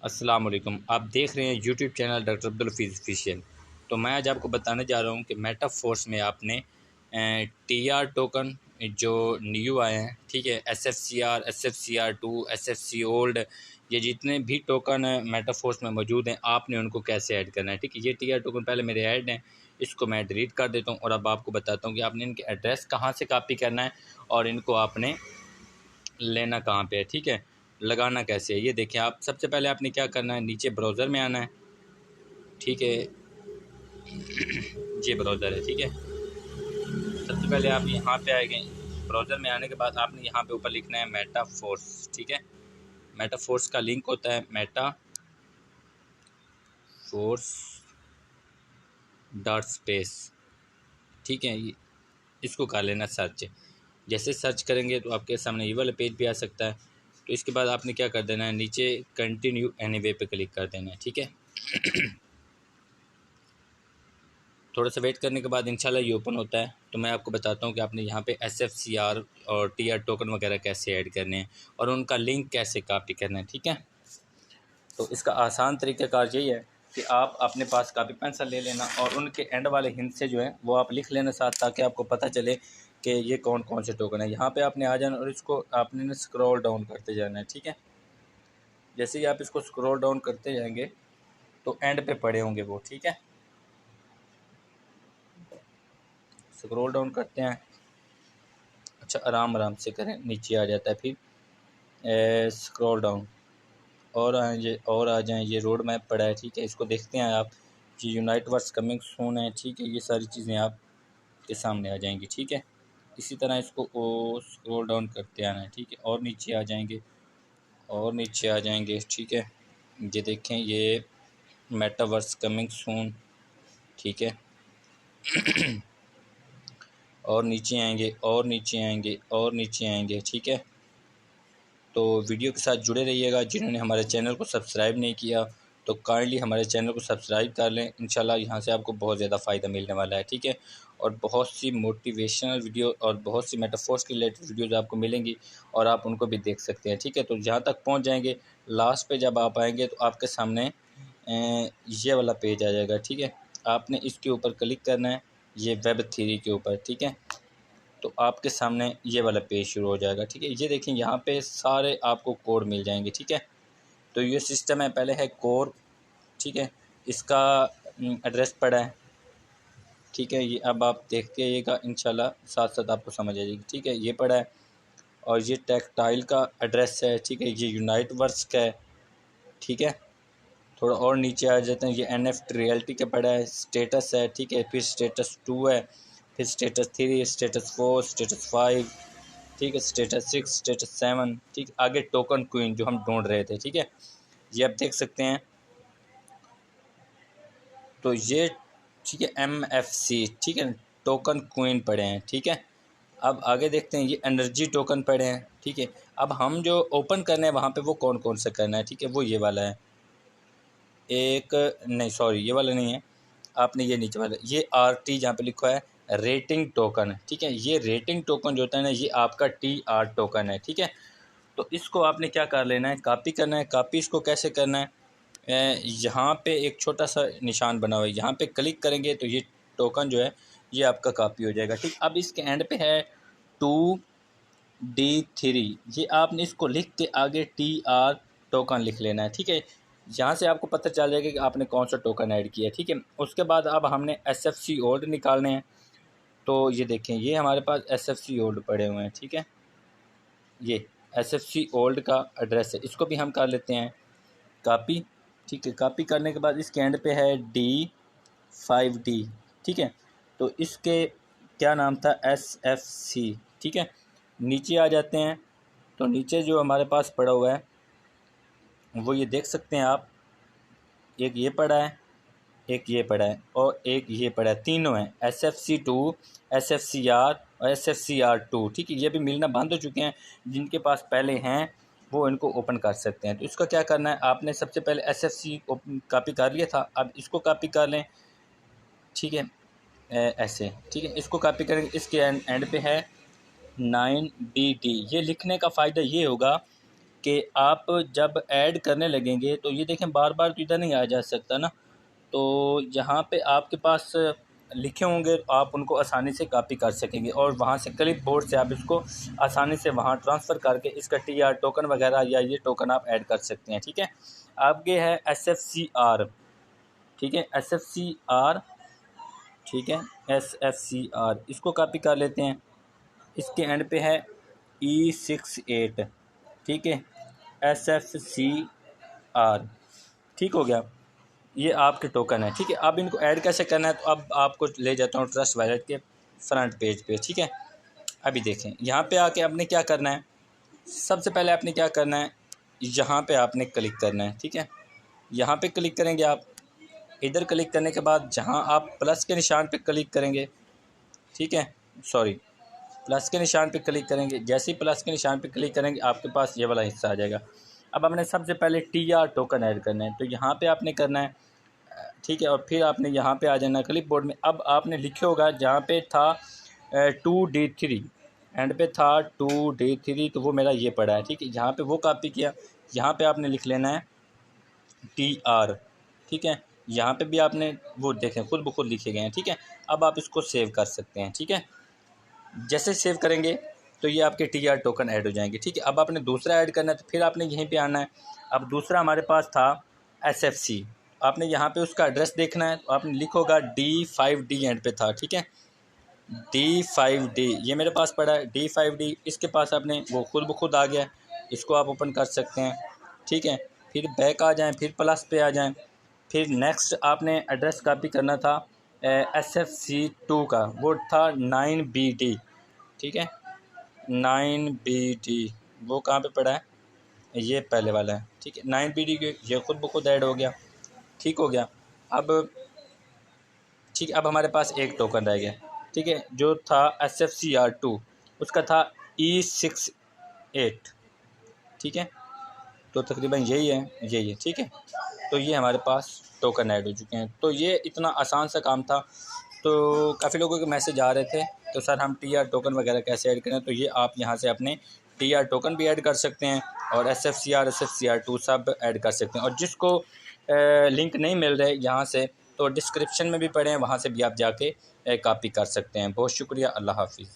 अस्सलाम वालेकुम। आप देख रहे हैं YouTube channel doctor Abdul Hafeez official. तो मैं आज आपको बताने जा रहा हूँ कि मेटाफोर्स में आपने टीआर टोकन जो न्यू आए हैं, ठीक है, एसएफसीआर, एसएफसीआर2, एसएफसी ओल्ड, ये जितने भी टोकन मेटाफोर्स में मौजूद हैं आपने उनको कैसे ऐड करना है। ठीक है, ये टीआर टोकन पहले मेरे ऐड हैं, इसको मैं डिलीट कर देता हूँ और अब आपको बताता हूँ कि आपने इनके एड्रेस कहाँ से कॉपी करना है और इनको आपने लेना कहाँ पे है। ठीक है, लगाना कैसे है ये देखिए। आप सबसे पहले आपने क्या करना है, नीचे ब्राउज़र में आना है। ठीक है, ये ब्राउज़र है। ठीक है, सबसे पहले आप यहाँ पे आएंगे। ब्राउज़र में आने के बाद आपने यहाँ पे ऊपर लिखना है मेटाफोर्स। ठीक है, मेटाफोर्स का लिंक होता है मेटाफोर्स डॉट स्पेस। ठीक है, इसको कर लेना सर्च। जैसे सर्च करेंगे तो आपके सामने ये वाला पेज भी आ सकता है। तो इसके बाद आपने क्या कर देना है, नीचे कंटिन्यू एनीवे पे क्लिक कर देना है। ठीक है, थोड़ा सा वेट करने के बाद इंशाल्लाह ये ओपन होता है। तो मैं आपको बताता हूँ कि आपने यहाँ पे एसएफसीआर और टीआर टोकन वगैरह कैसे ऐड करने हैं और उनका लिंक कैसे कॉपी करना है। ठीक है, तो इसका आसान तरीक़ाकार यही है कि आप अपने पास कापी पेंसिल ले लेना और उनके एंड वाले हिंट से जो है वो आप लिख लेना साथ, ताकि आपको पता चले कि ये कौन कौन से टोकन है। यहाँ पे आपने आ जाना और इसको आपने स्क्रॉल डाउन करते जाना है। ठीक है, जैसे ही आप इसको स्क्रॉल डाउन करते जाएंगे तो एंड पे पड़े होंगे वो। ठीक है, स्क्रॉल डाउन करते हैं। अच्छा, आराम आराम से करें, नीचे आ जाता है फिर स्क्रॉल डाउन और आ जाएँ। ये रोड मैप पड़ा है। ठीक है, इसको देखते हैं आप। ये यूनाइट वर्स कमिंग सून है। ठीक है, ये सारी चीज़ें आपके सामने आ जाएंगी। ठीक है, इसी तरह इसको स्क्रॉल डाउन करते आना है। ठीक है, और नीचे आ जाएंगे और नीचे आ जाएंगे। ठीक है, ये देखें, ये मेटावर्स कमिंग सून। ठीक है, और नीचे आएंगे और नीचे आएंगे और नीचे आएंगे। ठीक है, तो वीडियो के साथ जुड़े रहिएगा। जिन्होंने हमारे चैनल को सब्सक्राइब नहीं किया तो काइंडली हमारे चैनल को सब्सक्राइब कर लें। इंशाल्लाह यहाँ से आपको बहुत ज़्यादा फ़ायदा मिलने वाला है। ठीक है, और बहुत सी मोटिवेशनल वीडियो और बहुत सी मेटाफोर्स के रिलेटेड वीडियोज़ आपको मिलेंगी और आप उनको भी देख सकते हैं। ठीक है, तो जहाँ तक पहुँच जाएंगे, लास्ट पे जब आप आएँगे तो आपके सामने ये वाला पेज आ जाएगा। ठीक है, आपने इसके ऊपर क्लिक करना है, ये वेब3 के ऊपर। ठीक है, तो आपके सामने ये वाला पेज शुरू हो जाएगा। ठीक है, ये देखें, यहाँ पे सारे आपको कोड मिल जाएंगे। ठीक है, तो ये सिस्टम है, पहले है कोर। ठीक है, इसका एड्रेस पड़ा है। ठीक है, ये अब आप देखते आइएगा, इंशाल्लाह साथ साथ आपको समझ आ जाएगी। ठीक है, ये पड़ा है और ये टेक्सटाइल का एड्रेस है। ठीक है, ये यूनाइट वर्स का है। ठीक है, थोड़ा और नीचे आ जाते हैं, ये NFT रियल्टी का पड़ा है। स्टेटस है। ठीक है, फिर स्टेटस 2 है, फिर स्टेटस 3, स्टेटस 4, स्टेटस 5। ठीक है, स्टेटस 6, स्टेटस 7। ठीक, आगे टोकन क्वीन जो हम ढूंढ रहे थे। ठीक है, ये आप देख सकते हैं। तो ये ठीक है, MFC। ठीक है, टोकन क्वीन पड़े हैं। ठीक है, अब आगे देखते हैं, ये एनर्जी टोकन पड़े हैं। ठीक है, अब हम जो ओपन करना है वहाँ पे वो कौन कौन सा करना है। ठीक है, वो ये वाला है, एक नहीं, सॉरी, ये वाला नहीं है। आपने ये नीचे वाला, ये RT जहाँ पे लिखा है रेटिंग टोकन है। ठीक है, ये रेटिंग टोकन जो होता है ना, ये आपका TR टोकन है। ठीक है, तो इसको आपने क्या कर लेना है, कॉपी करना है। कॉपी इसको कैसे करना है, यहाँ पे एक छोटा सा निशान बना हुआ है, यहाँ पे क्लिक करेंगे तो ये टोकन जो है ये आपका कॉपी हो जाएगा। ठीक, अब इसके एंड पे है 2D3। ये आपने इसको लिख के आगे TR टोकन लिख लेना है। ठीक है, यहाँ से आपको पता चल जाएगा कि आपने कौन सा टोकन ऐड किया है। ठीक है, उसके बाद अब हमने SFC ओल्ड निकालने हैं। तो ये देखें, ये हमारे पास SFC ओल्ड पड़े हुए हैं। ठीक है, ये SFC ओल्ड का एड्रेस है, इसको भी हम कर लेते हैं कॉपी। ठीक है, कॉपी करने के बाद इसके एंड पे है D5D। ठीक है, तो इसके क्या नाम था, SFC। ठीक है, नीचे आ जाते हैं तो नीचे जो हमारे पास पड़ा हुआ है वो ये देख सकते हैं आप, एक ये पड़ा है, एक ये पड़ा है और एक ये पड़ा है। तीनों हैं, SFC2, SFCR और SFCR2। ठीक है, ये भी मिलना बंद हो चुके हैं। जिनके पास पहले हैं वो इनको ओपन कर सकते हैं। तो इसका क्या करना है, आपने सबसे पहले SFC कॉपी कर लिया था, अब इसको कॉपी कर लें। ठीक है, ऐसे। ठीक है, इसको कॉपी करेंगे, इसके एंड पे है 9BD। ये लिखने का फ़ायदा ये होगा कि आप जब ऐड करने लगेंगे तो ये देखें बार बार तो इधर नहीं आया जा सकता ना, तो यहाँ पे आपके पास लिखे होंगे तो आप उनको आसानी से कॉपी कर सकेंगे और वहाँ से क्लिप बोर्ड से आप इसको आसानी से वहाँ ट्रांसफ़र करके इसका TR टोकन वगैरह या ये टोकन आप ऐड कर सकते हैं। ठीक है, आगे है SFCR। ठीक है, SFCR, ठीक है, SFCR इसको कॉपी कर लेते हैं। इसके एंड पे है E68। ठीक है, SFCR, ठीक हो गया, ये आपके टोकन है। ठीक है, अब इनको ऐड कैसे करना है, तो अब आपको ले जाता हूँ ट्रस्ट वॉलेट के फ्रंट पेज पे। ठीक है, अभी देखें यहाँ पे आके आपने क्या करना है, सबसे पहले आपने क्या करना है, यहाँ पे आपने क्लिक करना है। ठीक है, यहाँ पे क्लिक करेंगे आप, इधर क्लिक करने के बाद जहाँ आप प्लस के निशान पे क्लिक करेंगे, ठीक है, सॉरी, प्लस के निशान पे क्लिक करेंगे, जैसे ही प्लस के निशान पे क्लिक करेंगे आपके पास ये वाला हिस्सा आ जाएगा। अब हमने सबसे पहले TR टोकन ऐड करना है, तो यहाँ पे आपने करना है। ठीक है, और फिर आपने यहाँ पे आ जाना क्लिप बोर्ड में। अब आपने लिखे होगा जहाँ पे था 2D3, एंड पे था 2D3, तो वो मेरा ये पड़ा है। ठीक है, यहाँ पे वो कॉपी किया, यहाँ पे आपने लिख लेना है TR। ठीक है, यहाँ पे भी आपने वो देखें खुद ब खुद लिखे गए हैं। ठीक है, अब आप इसको सेव कर सकते हैं। ठीक है, जैसे सेव करेंगे तो ये आपके TR टोकन ऐड हो जाएंगे। ठीक है, अब आपने दूसरा ऐड करना है तो फिर आपने यहीं पे आना है। अब दूसरा हमारे पास था SFC, आपने यहाँ पे उसका एड्रेस देखना है, तो आपने लिखोगा D5D एंड पे था। ठीक है, D5D ये मेरे पास पड़ा है, D5D इसके पास आपने वो खुद ब खुद आ गया, इसको आप ओपन कर सकते हैं। ठीक है, फिर बैक आ जाएं, फिर प्लस पे आ जाएं, फिर नेक्स्ट आपने एड्रेस कॉपी करना था SFC2 का, वो था 9BD। ठीक है, 9BD वो कहाँ पे पड़ा है, ये पहले वाला है। ठीक है, 9BD के ये खुद ब खुद ऐड हो गया। ठीक हो गया, अब ठीक है, अब हमारे पास एक टोकन रह गया। ठीक है, जो था SFCR2 उसका था E68। ठीक है, तो तकरीबन यही है, यही है। ठीक है, तो ये हमारे पास टोकन ऐड हो चुके हैं। तो ये इतना आसान सा काम था। तो काफ़ी लोगों के मैसेज आ रहे थे, तो सर हम TR टोकन वगैरह कैसे ऐड करें, तो ये आप यहाँ से अपने TR टोकन भी ऐड कर सकते हैं और SFCR SFCR2 सब ऐड कर सकते हैं। और जिसको लिंक नहीं मिल रहे यहाँ से, तो डिस्क्रिप्शन में भी पड़े हैं, वहाँ से भी आप जाके कॉपी कर सकते हैं। बहुत शुक्रिया, अल्लाह हाफिज़।